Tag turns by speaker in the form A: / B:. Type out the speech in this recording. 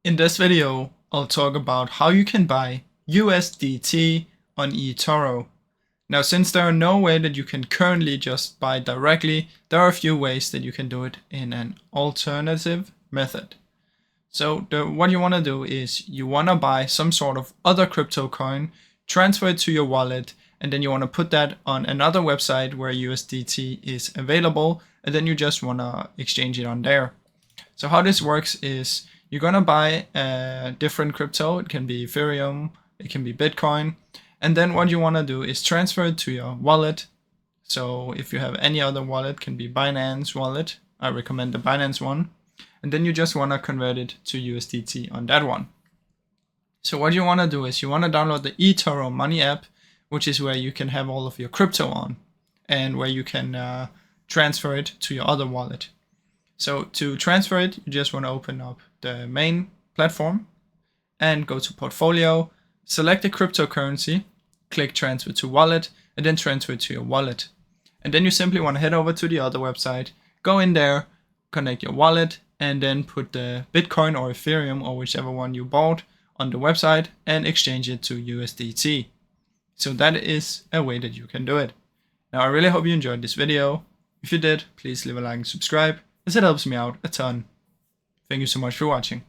A: In this video, I'll talk about how you can buy USDT on eToro. Now, since there are no way that you can currently just buy directly, there are a few ways that you can do it in an alternative method. So what you want to do is you want to buy some sort of other crypto coin, transfer it to your wallet, and then you want to put that on another website where USDT is available, and then you just want to exchange it on there. So how this works is you're going to buy a different crypto. It can be Ethereum, it can be Bitcoin. And then what you want to do is transfer it to your wallet. So if you have any other wallet, it can be Binance wallet. I recommend the Binance one. And then you just want to convert it to USDT on that one. So what you want to do is you want to download the eToro Money app, which is where you can have all of your crypto on and where you can transfer it to your other wallet. So to transfer it, you just want to open up the main platform and go to portfolio, select the cryptocurrency, click transfer to wallet, and then transfer it to your wallet. And then you simply want to head over to the other website, go in there, connect your wallet, and then put the Bitcoin or Ethereum or whichever one you bought on the website and exchange it to USDT. So that is a way that you can do it. Now I really hope you enjoyed this video. If you did, please leave a like and subscribe, as it helps me out a ton. Thank you so much for watching.